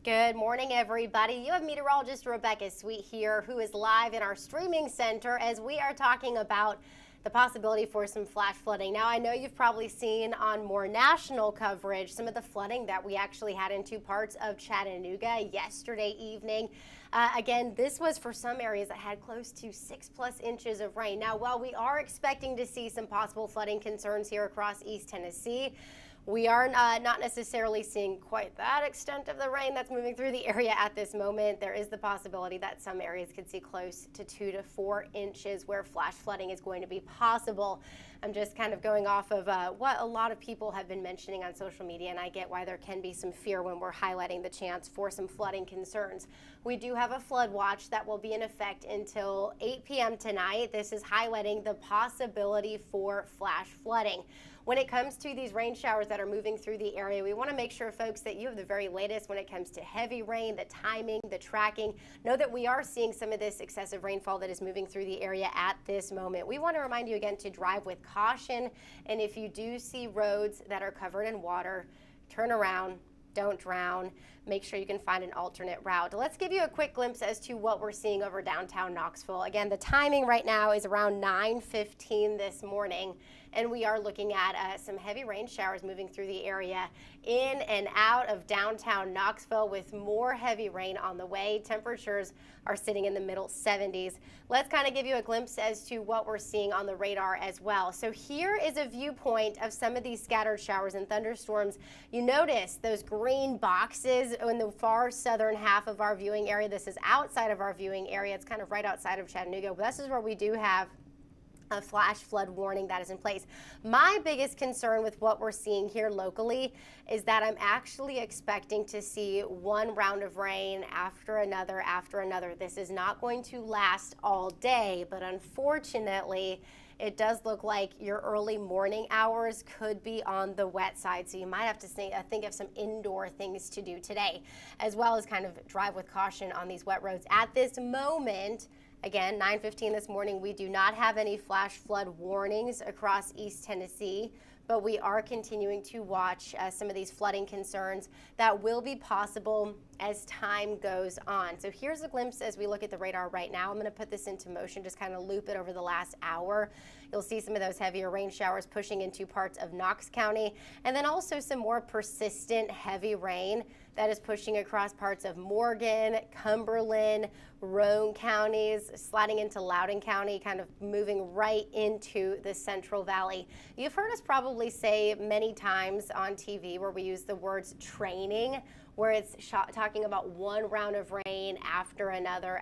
Good morning, everybody. You have meteorologist Rebecca Sweet here, who is live in our streaming center as we are talking about the possibility for some flash flooding. Now, I know you've probably seen on more national coverage some of the flooding that we actually had in two parts of Chattanooga yesterday evening. Again, this was for some areas that had close to 6+ inches of rain. Now, while we are expecting to see some possible flooding concerns here across East Tennessee, we are not necessarily seeing quite that extent of the rain that's moving through the area at this moment. There is the possibility that some areas could see close to 2 to 4 inches where flash flooding is going to be possible. I'm just kind of going off of what a lot of people have been mentioning on social media, and I get why there can be some fear when we're highlighting the chance for some flooding concerns. We do have a flood watch that will be in effect until 8 p.m. tonight. This is highlighting the possibility for flash flooding. When it comes to these rain showers that are moving through the area, we want to make sure, folks, that you have the very latest when it comes to heavy rain, the timing, the tracking. Know that we are seeing some of this excessive rainfall that is moving through the area at this moment. We want to remind you again to drive with caution, and if you do see roads that are covered in water, turn around. Don't drown. Make sure you can find an alternate route. Let's give you a quick glimpse as to what we're seeing over downtown Knoxville. Again, the timing right now is around 9:15 this morning, and we are looking at some heavy rain showers moving through the area in and out of downtown Knoxville with more heavy rain on the way. Temperatures are sitting in the middle 70s. Let's kind of give you a glimpse as to what we're seeing on the radar as well. So here is a viewpoint of some of these scattered showers and thunderstorms. You notice those green boxes in the far southern half of our viewing area. This is outside of our viewing area. It's kind of right outside of Chattanooga. But this is where we do have a flash flood warning that is in place. My biggest concern with what we're seeing here locally is that I'm actually expecting to see one round of rain after another after another. This is not going to last all day, but unfortunately, it does look like your early morning hours could be on the wet side. So you might have to think of some indoor things to do today, as well as kind of drive with caution on these wet roads. At this moment, again, 9:15 this morning, we do not have any flash flood warnings across East Tennessee, but we are continuing to watch some of these flooding concerns that will be possible as time goes on. So here's a glimpse as we look at the radar right now. I'm going to put this into motion, just kind of loop it over the last hour. You'll see some of those heavier rain showers pushing into parts of Knox County, and then also some more persistent heavy rain that is pushing across parts of Morgan, Cumberland, Roane counties, sliding into Loudoun County, kind of moving right into the Central Valley. You've heard us probably say many times on TV where we use the words training, where it's talking about one round of rain after another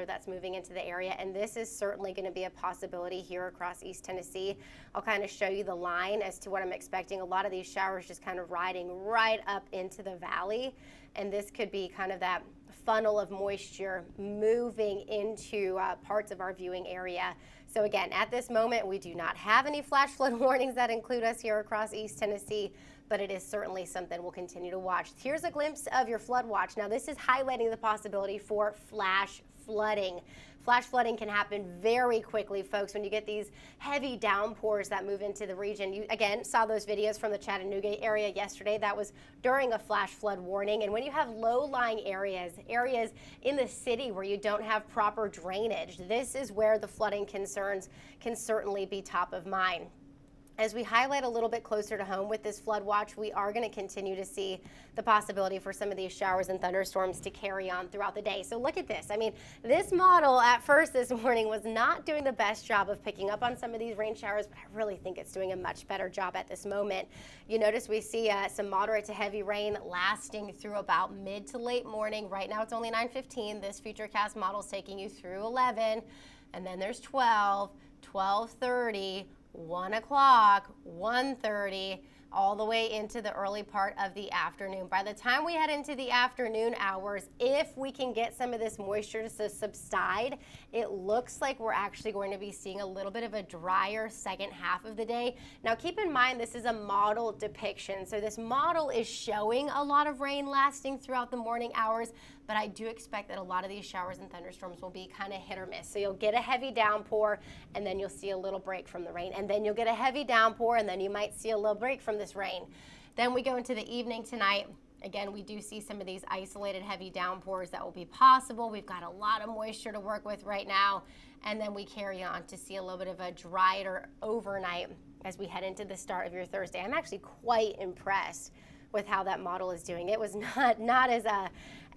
that's moving into the area. And this is certainly going to be a possibility here across East Tennessee. I'll kind of show you the line as to what I'm expecting. A lot of these showers just kind of riding right up into the valley. And this could be kind of that funnel of moisture moving into parts of our viewing area. So again, at this moment, we do not have any flash flood warnings that include us here across East Tennessee, but it is certainly something we'll continue to watch. Here's a glimpse of your flood watch. Now, this is highlighting the possibility for flash flooding. Flash flooding can happen very quickly, folks, when you get these heavy downpours that move into the region. You, again, saw those videos from the Chattanooga area yesterday. That was during a flash flood warning. And when you have low-lying areas in the city where you don't have proper drainage, this is where the flooding concerns can certainly be top of mind. As we highlight a little bit closer to home with this flood watch, we are going to continue to see the possibility for some of these showers and thunderstorms to carry on throughout the day. So look at this. I mean, this model at first this morning was not doing the best job of picking up on some of these rain showers, but I really think it's doing a much better job at this moment. You notice we see some moderate to heavy rain lasting through about mid to late morning. Right now it's only 9:15. This Futurecast model is taking you through 11, and then there's 12, 12:30, 1 o'clock, 1:30, all the way into the early part of the afternoon. By the time we head into the afternoon hours, if we can get some of this moisture to subside, it looks like we're actually going to be seeing a little bit of a drier second half of the day. Now keep in mind, this is a model depiction. So this model is showing a lot of rain lasting throughout the morning hours, but I do expect that a lot of these showers and thunderstorms will be kind of hit or miss. So you'll get a heavy downpour, and then you'll see a little break from the rain, and then you'll get a heavy downpour, and then you might see a little break from this rain. Then we go into the evening tonight. Again, we do see some of these isolated heavy downpours that will be possible. We've got a lot of moisture to work with right now, and then we carry on to see a little bit of a drier overnight as we head into the start of your Thursday. I'm actually quite impressed with how that model is doing. It was not as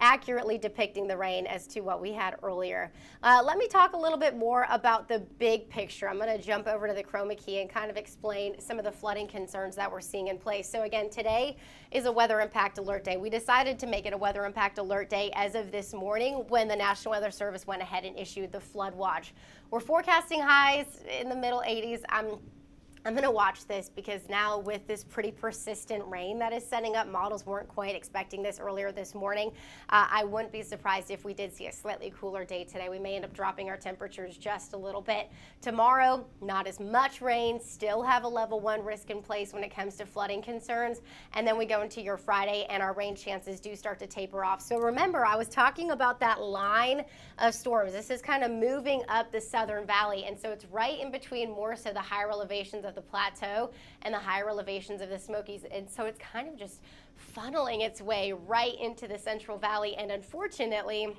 accurately depicting the rain as to what we had earlier. Let me talk a little bit more about the big picture. I'm going to jump over to the chroma key and kind of explain some of the flooding concerns that we're seeing in place. So again, today is a weather impact alert day. We decided to make it a weather impact alert day as of this morning when the National Weather Service went ahead and issued the flood watch. We're forecasting highs in the middle 80s. I'm going to watch this because now with this pretty persistent rain that is setting up, models weren't quite expecting this earlier this morning. I wouldn't be surprised if we did see a slightly cooler day today. We may end up dropping our temperatures just a little bit. Tomorrow, not as much rain, still have a level 1 risk in place when it comes to flooding concerns. And then we go into your Friday and our rain chances do start to taper off. So remember, I was talking about that line of storms. This is kind of moving up the Southern Valley, and so it's right in between more so the higher elevations of the plateau and the higher elevations of the Smokies, and so it's kind of just funneling its way right into the Central Valley. And unfortunately,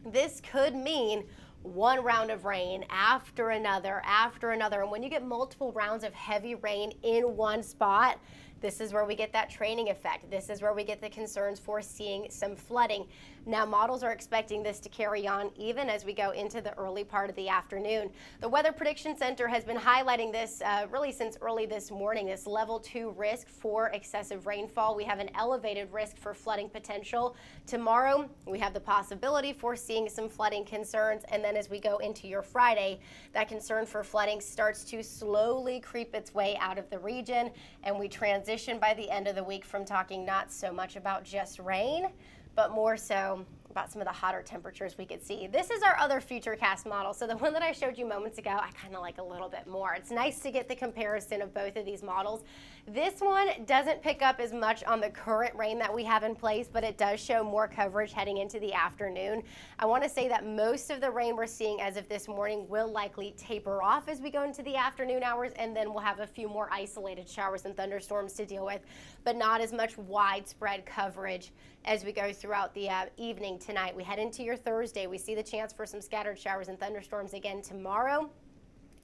this could mean one round of rain after another, and when you get multiple rounds of heavy rain in one spot, this is where we get that training effect. This is where we get the concerns for seeing some flooding. Now, models are expecting this to carry on even as we go into the early part of the afternoon. The Weather Prediction Center has been highlighting this really since early this morning, this level 2 risk for excessive rainfall. We have an elevated risk for flooding potential. Tomorrow, we have the possibility for seeing some flooding concerns. And then as we go into your Friday, that concern for flooding starts to slowly creep its way out of the region. And we transition by the end of the week from talking not so much about just rain, but more so about some of the hotter temperatures we could see. This is our other futurecast model. So the one that I showed you moments ago, I kind of like a little bit more. It's nice to get the comparison of both of these models. This one doesn't pick up as much on the current rain that we have in place, but it does show more coverage heading into the afternoon. I want to say that most of the rain we're seeing as of this morning will likely taper off as we go into the afternoon hours, and then we'll have a few more isolated showers and thunderstorms to deal with, but not as much widespread coverage as we go throughout the evening tonight. We head into your Thursday. We see the chance for some scattered showers and thunderstorms again tomorrow.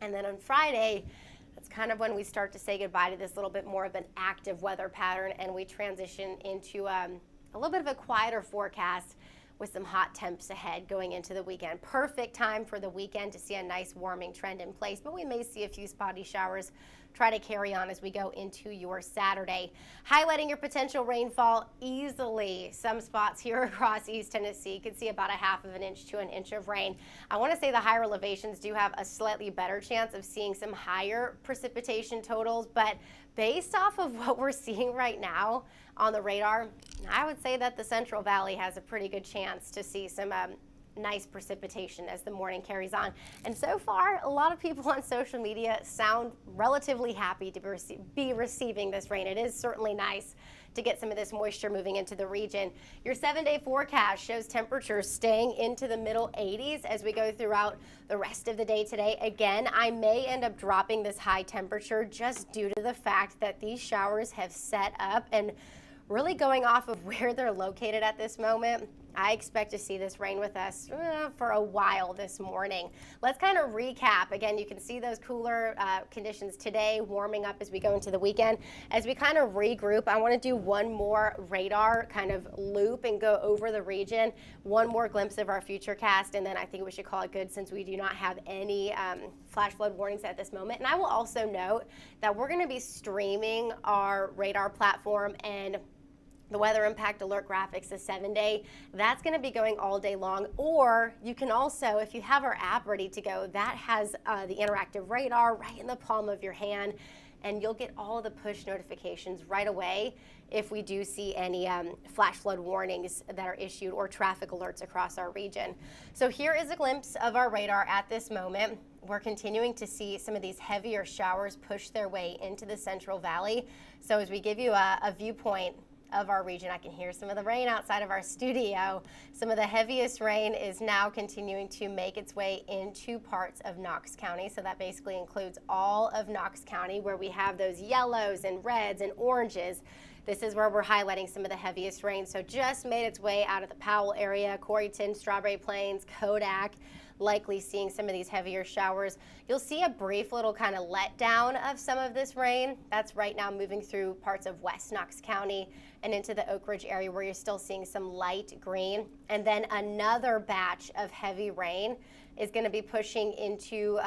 And then on Friday, that's kind of when we start to say goodbye to this little bit more of an active weather pattern, and we transition into a little bit of a quieter forecast with some hot temps ahead going into the weekend. Perfect time for the weekend to see a nice warming trend in place, but we may see a few spotty showers try to carry on as we go into your Saturday. Highlighting your potential rainfall easily. Some spots here across East Tennessee could see about a half of an inch to an inch of rain. I want to say the higher elevations do have a slightly better chance of seeing some higher precipitation totals, but based off of what we're seeing right now on the radar, I would say that the Central Valley has a pretty good chance to see some nice precipitation as the morning carries on. And so far, a lot of people on social media sound relatively happy to be receiving this rain. It is certainly nice to get some of this moisture moving into the region. Your 7-day forecast shows temperatures staying into the middle 80s as we go throughout the rest of the day today. Again, I may end up dropping this high temperature just due to the fact that these showers have set up, and really going off of where they're located at this moment, I expect to see this rain with us for a while this morning. Let's kind of recap. Again, you can see those cooler conditions today warming up as we go into the weekend. As we kind of regroup, I want to do one more radar kind of loop and go over the region, one more glimpse of our futurecast, and then I think we should call it good since we do not have any flash flood warnings at this moment. And I will also note that we're going to be streaming our radar platform and the weather impact alert graphics, the 7-day, that's going to be going all day long. Or you can also, if you have our app ready to go, that has the interactive radar right in the palm of your hand, and you'll get all of the push notifications right away if we do see any flash flood warnings that are issued or traffic alerts across our region. So here is a glimpse of our radar at this moment. We're continuing to see some of these heavier showers push their way into the Central Valley. So as we give you a viewpoint of our region. I can hear some of the rain outside of our studio. Some of the heaviest rain is now continuing to make its way into parts of Knox County. So that basically includes all of Knox County, where we have those yellows and reds and oranges. This is where we're highlighting some of the heaviest rain. So just made its way out of the Powell area, Coreyton, Strawberry Plains, Kodak, likely seeing some of these heavier showers. You'll see a brief little kind of letdown of some of this rain. That's right now moving through parts of West Knox County and into the Oak Ridge area, where you're still seeing some light green. And then another batch of heavy rain is going to be pushing into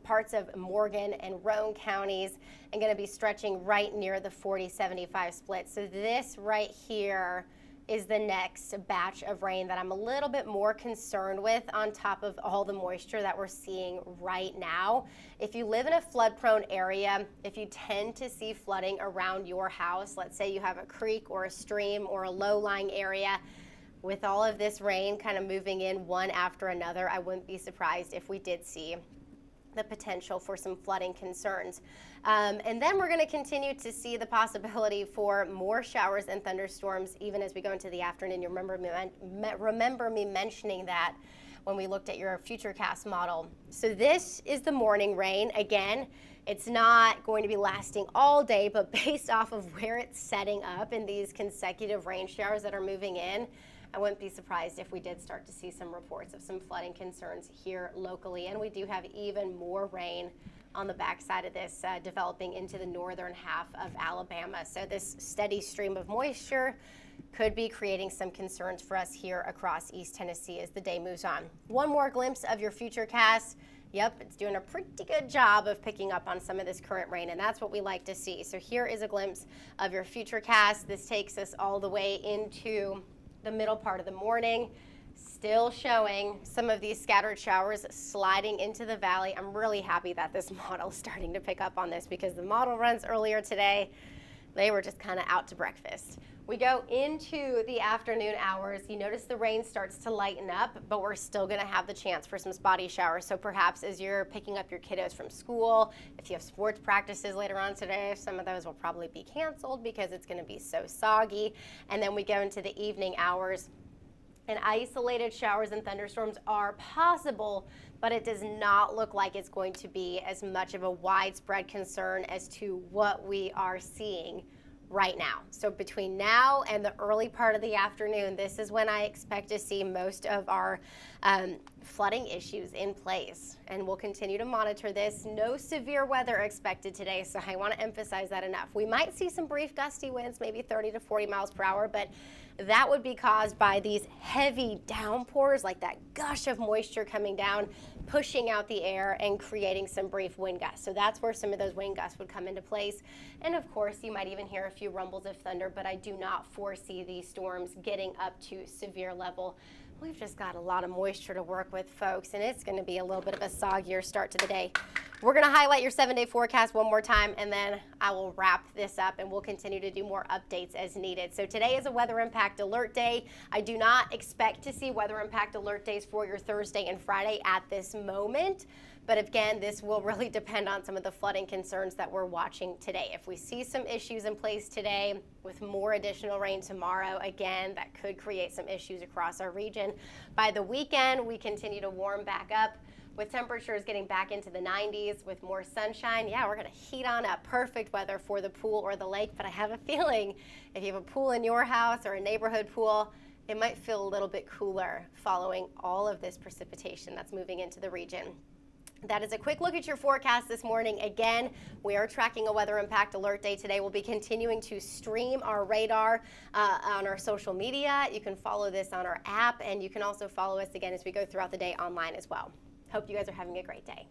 parts of Morgan and Roane counties and going to be stretching right near the 40-75 split. So this right here is the next batch of rain that I'm a little bit more concerned with, on top of all the moisture that we're seeing right now. If you live in a flood-prone area, if you tend to see flooding around your house, let's say you have a creek or a stream or a low-lying area, with all of this rain kind of moving in one after another, I wouldn't be surprised if we did see the potential for some flooding concerns. And then we're going to continue to see the possibility for more showers and thunderstorms even as we go into the afternoon. You remember me mentioning that when we looked at your futurecast model. So this is the morning rain. Again, it's not going to be lasting all day, but based off of where it's setting up in these consecutive rain showers that are moving in, I wouldn't be surprised if we did start to see some reports of some flooding concerns here locally. And we do have even more rain on the backside of this developing into the northern half of Alabama. So this steady stream of moisture could be creating some concerns for us here across East Tennessee as the day moves on. One more glimpse of your futurecast. Yep, it's doing a pretty good job of picking up on some of this current rain, and that's what we like to see. So here is a glimpse of your futurecast. This takes us all the way into the middle part of the morning, still showing some of these scattered showers sliding into the valley. I'm really happy that this model is starting to pick up on this, because the model runs earlier today, they were just kind of out to breakfast. We go into the afternoon hours. You notice the rain starts to lighten up, but we're still going to have the chance for some spotty showers. So perhaps as you're picking up your kiddos from school, if you have sports practices later on today, some of those will probably be canceled because it's going to be so soggy. And then we go into the evening hours, and isolated showers and thunderstorms are possible, but it does not look like it's going to be as much of a widespread concern as to what we are seeing right now. So between now and the early part of the afternoon, this is when I expect to see most of our flooding issues in place. And we'll continue to monitor this. No severe weather expected today, so I want to emphasize that enough. We might see some brief gusty winds, maybe 30 to 40 miles per hour, but that would be caused by these heavy downpours, like that gush of moisture coming down, pushing out the air and creating some brief wind gusts. So that's where some of those wind gusts would come into place. And of course, you might even hear a few rumbles of thunder, but I do not foresee these storms getting up to severe level. We've just got a lot of moisture to work with, folks, and it's going to be a little bit of a soggier start to the day. We're going to highlight your 7-day forecast one more time, and then I will wrap this up, and we'll continue to do more updates as needed. So today is a weather impact alert day. I do not expect to see weather impact alert days for your Thursday and Friday at this moment. But again, this will really depend on some of the flooding concerns that we're watching today. If we see some issues in place today with more additional rain tomorrow, again, that could create some issues across our region. By the weekend, we continue to warm back up with temperatures getting back into the 90s with more sunshine. Yeah, we're going to heat on up. Perfect weather for the pool or the lake. But I have a feeling if you have a pool in your house or a neighborhood pool, it might feel a little bit cooler following all of this precipitation that's moving into the region. That is a quick look at your forecast this morning. Again, we are tracking a weather impact alert day today. We'll be continuing to stream our radar on our social media. You can follow this on our app, and you can also follow us again as we go throughout the day online as well. Hope you guys are having a great day.